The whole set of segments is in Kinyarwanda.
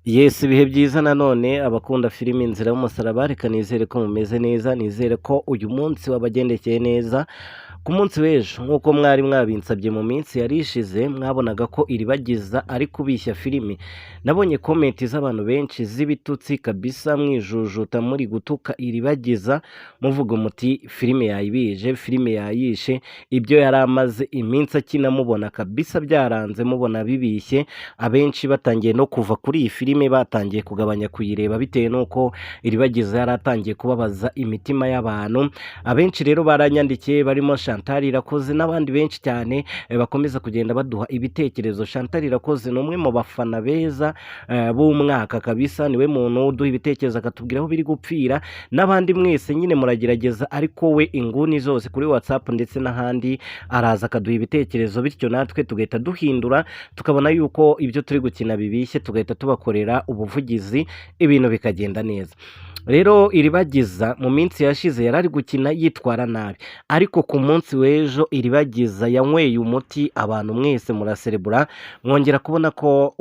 Yes, ibihe byiza nanone abakunda filimi Inzira y'umusaraba, reka nizere ko mumeze neza, nizere ko uyu munsi wabagendekeye neza. Ku munsi w'ejo nk'uko mwari mwabinsabye mu minsi yari ishize, mwabonaga ko iribagiza ari kubishya filimi. Nabonye komenti z'abantu benshi z'ibitutsi kabisa, mwijujuta muri gutuka iribagiza, muvuga muti filime yayibije, filime yayishe, ibyo yari amaze iminsi akina mubona kabisa byaranze, mubona bibishye. Abenshi batangiye no kuva kuri iyi filime, batangiye kugabanya kuyireba bitewe n'uko iribagiza yari atangiye kubabaza imitima y'abantu. Abenshi rero baranyandikiye, barimo Chantal Irakoze n'abandi benshi cyane bakomeza kugenda baduha ibitekerezo. Chantal Irakoze ni umwe mu bafana beza b'umwaka kabisa, niwe muntu uduha ibitekerezo akatubwira aho biri gupfira. N'abandi mwese nyine muragerageza, ariko we inguni zose kuri WhatsApp ndetse n'ahandi araza akaduha ibitekerezo, bityo natwe tugahita duhindura, tukabona yuko ibyo turi gukina bibishye, tugahita tubakorera ubuvugizi, ibintu bikagenda neza. Rero iribagiza mu minsi yashize yarari gukina yitwara nabi, ariko ku munsi w'ejo iribagiza yanyweye umuti, abantu mwese muraserebura, mwongera kubona ko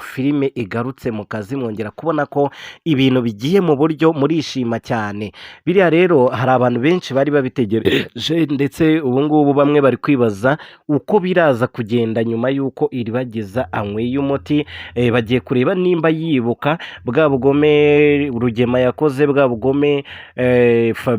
filime igarutse mu kazi, mwongera kubona ko ibintu bigiye mu buryo, murishima cyane. Biriya rero hari abantu benshi bari babitegereje, ndetse ubu ngubu bamwe bari kwibaza uko biraza kugenda nyuma y'uko iribagiza anyweye umuti. Bagiye kureba nimba yibuka bwa bugome Rugema yakoze, bwa bugome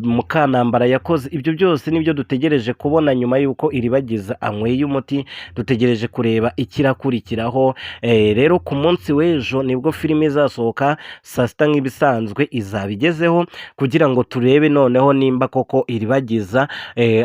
Mukanambara yakoze. Ibyo byose nibyo dutegereje kubona nyuma y'uko iribagiza anyweye umuti, dutegereje kureba ikirakurikiraho. Rero ku munsi w'ejo nibwo filime izasohoka saa sita nk'ibisanzwe, izaba igezeho kugira ngo turebe noneho nimba koko iribagiza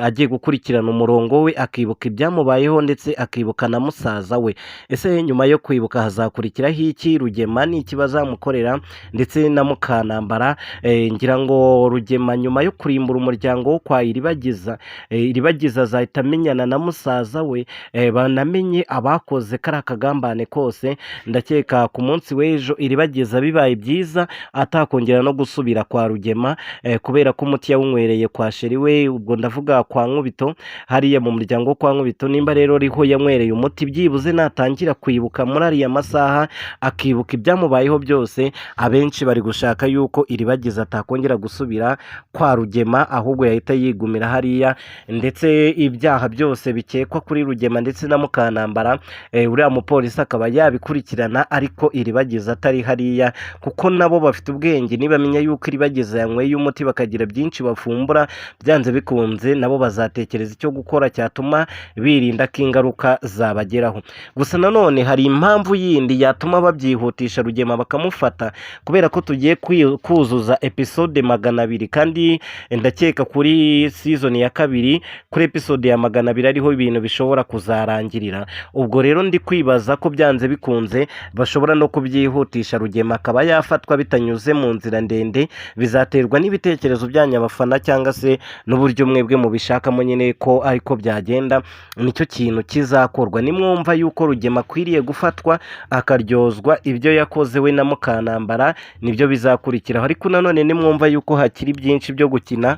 agiye gukurikirana umurongo we, akibuka ibyamubayeho ndetse akibuka na musaza we. Ese nyuma yo kwibuka hazakurikiraho iki? Rugema ni iki bazamukorera, ndetse na Mukanambara. Ngira ngo Rugema nyuma yo kurimbura umuryango wo kwa iribagiza, iribagiza azahita amenyana na musaza we, banamenye abakoze kariya kagambane kose. Ndakeka ku munsi w'ejo iribagiza bibaye byiza atakongera no gusubira kwa Rugema, kubera ko umuti yawunywereye kwa sheri we, ubwo ndavuga kwa Nkubito, hariya mu muryango wo kwa Nkubito. Nimba rero riho yanywereye umuti, byibuze natangira kwibuka muri ariya masaha, akibuka ibyamubayeho byose, abenshi bari gushaka yuko iribagiza atakongera gusubira kwa Rugema, ahubwo yahita yigumira hariya, ndetse ibyaha byose bikekwa kuri Rugema ndetse na Mukanambara, uriya mupolisi akaba yabikurikirana, ariko iribagiza atari hariya, kuko nabo bafite ubwenge. Nibamenya yuko iribagiza yanyweye umuti, bakagira byinshi bafumbura, byanze bikunze nabo bazatekereza icyo gukora cyatuma birinda ko ingaruka zabageraho. Gusa nanone hari impamvu yindi yatuma babyihutisha Rugema bakamufata, kubera ko tugiye kuzuza episode 200, kandi ndakeka kuri season ya 2 kuri episode ya 200 ariho ibintu bishobora kuzarangirira. Ubwo rero ndi kwibaza ko byanze bikunze bashobora no kubyihutisha, Rugema akaba yafatwa bitanyuze mu nzira ndende. Bizaterwa n'ibitekerezo byanyu abafana, cyangwa se n'uburyo mwebwe mubishakamo nyine ko ariko byagenda, nicyo kintu kizakorwa. Nimwumva yuko Rugema akwiriye gufatwa akaryozwa ibyo yakoze we na Mukanambara, nibyo bizakurikiraho. Ariko nanone nimwumva yuko hakiri byinshi byo gukina,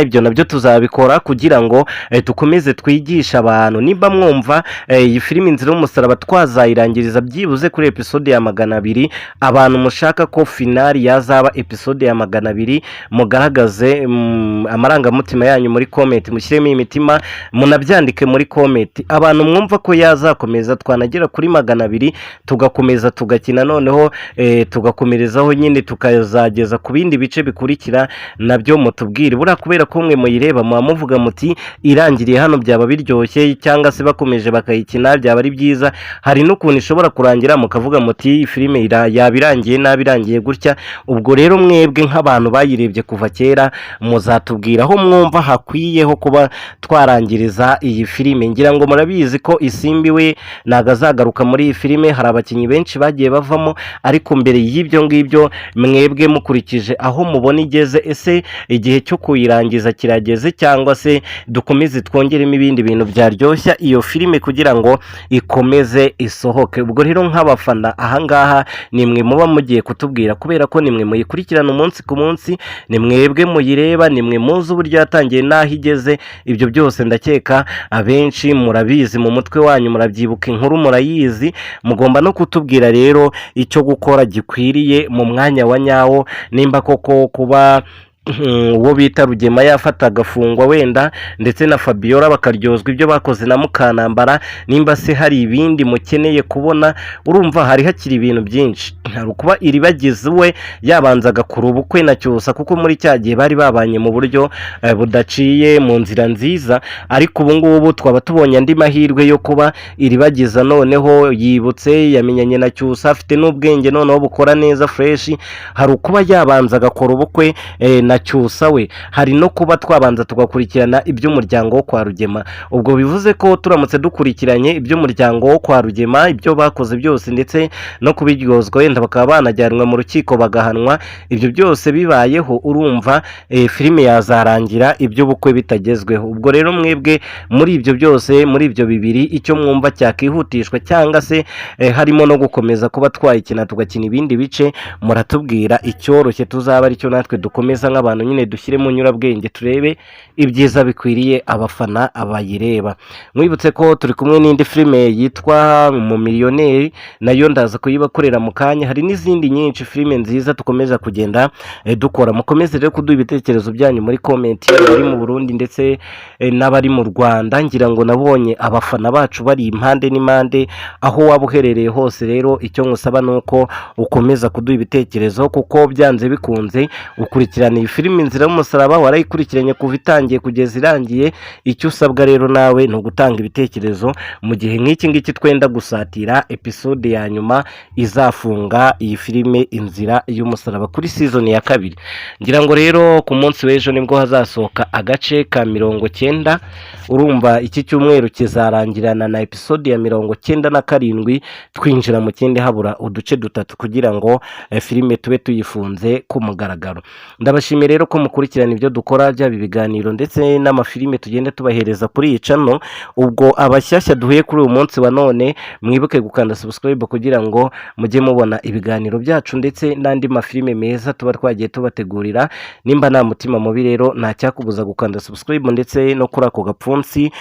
ibyo nabyo tuzabikora kugira ngo dukomeze twigisha abantu. Nimba mwumva iyi filime Inzira y'umusaraba twazayirangiriza byibuze kuri episode ya 200, abantu mushaka ko finali yazaba episode ya 200, mugaragaze amarangamutima yanyu muri comment, mushyiremo imitima, munabyandike muri comment. Abantu mwumva ko yazakomeza, twanagera kuri 200 tugakomeza tugakina, noneho tugakomerezaho nyine, tukazageza ku bindi bice bikurikira, nabyo mutubwire. Buriya kubera ko mwe muyireba muvuga muti irangiriye hano byaba biryoshye, cyangwa se bakomeje bakayikina byaba ari byiza. Hari n'ukuntu ishobora kurangira mukavuga muti filime yabirangiye nabi, irangiye gutya. Ubwo rero mwebwe nk'abantu bayirebye kuva kera, muzatubwira aho mwumva hakwiyeho kuba twarangiriza iyi filime. Ngira ngo murabizi ko Isimbi we ntago azagaruka muri iyi filime, hari abakinnyi benshi bagiye bavamo, ariko mbere y'ibyo ngibyo mwebwe mukurikije aho mubona igeze, ese igihe cyo kuyirangiza kirageze, cyangwa se dukomeze twongeremo ibindi bintu byaryoshya iyo filime kugira ngo ikomeze isohoke. Ubwo rero nk'abafana ahangaha nimwe muba mugiye kutubwira, kubera ko nimwe muyikurikirana umunsi ku munsi, ni mwebwe muyireba, nimwe muzi uburyo yatangiye n'aho igeze. Ibyo byose ndakeka abenshi murabizi, mu mutwe wanyu murabyibuka, inkuru murayizi. Mugomba no kutubwira rero icyo gukora gikwiriye mu mwanya wa nyawo, nimba koko kuba uwo bita Rugema yafata agafungwa wenda, ndetse na Fabiola bakaryozwa ibyo bakoze na Mukanambara, nimba se hari ibindi mukeneye kubona. Urumva hari hakiri ibintu byinshi. Hari kuba iribagiziwe yabanzaga kuri ubukwe na Cyusa, kuko muri cya gihe bari babanye mu buryo budaciye mu nzira nziza, ariko ubu ngubu twaba tubonye andi mahirwe yo kuba iribagiza noneho yibutse, yamenyanye na Cyusa, afite n'ubwenge noneho bukora neza fresh. Hari kuba yabanza agakora ubukwe na Cyusa we, hari no kuba twabanza tugakurikirana iby'umuryango wo kwa Rugema. Ubwo bivuze ko turamutse dukurikiranye iby'umuryango wo kwa Rugema, ibyo bakoze byose, ndetse no kubiryozwa wenda bakaba banajyanwa mu rukiko bagahanwa, ibyo byose bibayeho, urumva filime yazarangira iby'ubukwe bitagezweho. Ubwo rero mwebwe muri ibyo byose, muri ibyo bibiri, icyo mwumva cyakihutishwa, cyangwa se harimo no gukomeza kuba twayikina tugakina ibindi bice, muratubwira icyoroshye tuzaba aricyo natwe dukomeza nk'abantu nyine dushyire mu nyurabwenge, turebe ibyiza bikwiriye abafana abayireba. Mwibutse ko turi kumwe n'indi filime yitwa Mu Miliyoneri, nayo ndaza kuyibakorera mu kanya. Hari n'izindi nyinshi filime nziza tukomeza kugenda dukora. Mukomeze rero kuduha ibitekerezo byanyu muri comment, bari mu Burundi ndetse n'abari mu Rwanda. Ngira ngo nabonye abafana bacu bari impande n'impande, aho waba uherereye hose. Rero icyo nkusaba nuko ukomeza kuduha ibitekerezo, kuko byanze bikunze ukurikirana iyi filime Inzira y'Umusaraba, warayikurikiranye kuva itangiye kugeza irangiye. Icyo usabwa rero nawe ni ugutanga ibitekerezo mu gihe nk'iki ngiki twenda gusatira episode ya nyuma izafunga iyi filime Inzira y'Umusaraba kuri season ya 2. Ngira ngo rero ku munsi w'ejo nibwo hazasohoka agace ka 90. Urumva iki cyumweru kizarangirana na episode ya 97, twinjira mu kindi habura uduce dutatu kugira ngo filime tube tuyifunze ku mugaragaro. Ndabashimiye rero ko mukurikirana ibyo dukora, byaba ibiganiro ndetse n'amafilime tugenda tubahereza kuri iyi channel. Ubwo abashyashya duhuye kuri uyu munsi wa none, mwibuke gukanda subscribe kugira ngo mujye mubona ibiganiro byacu ndetse n'andi mafilime meza tuba twagiye tubategurira. Nimba nta mutima mubi rero nta cyakubuza gukanda subscribe ndetse no kuri ako gapfunsi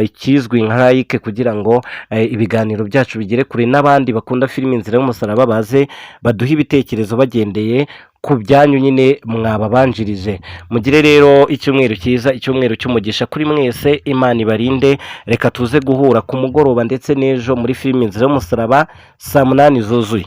ikizwi nka like, kugira ngo ibiganiro byacu bigere kure n'abandi bakunda filime Inzira y'Umusaraba baze baduha ibitekerezo bagendeye ku byanyu nyine mwababanjirije. Mugire rero icyumweru cyiza, icyumweru cy'umugisha kuri mwese. Imana ibarinde. Reka tuze guhura ku mugoroba ndetse n'ejo muri filime Inzira y'Umusaraba saa 8 zuzuye.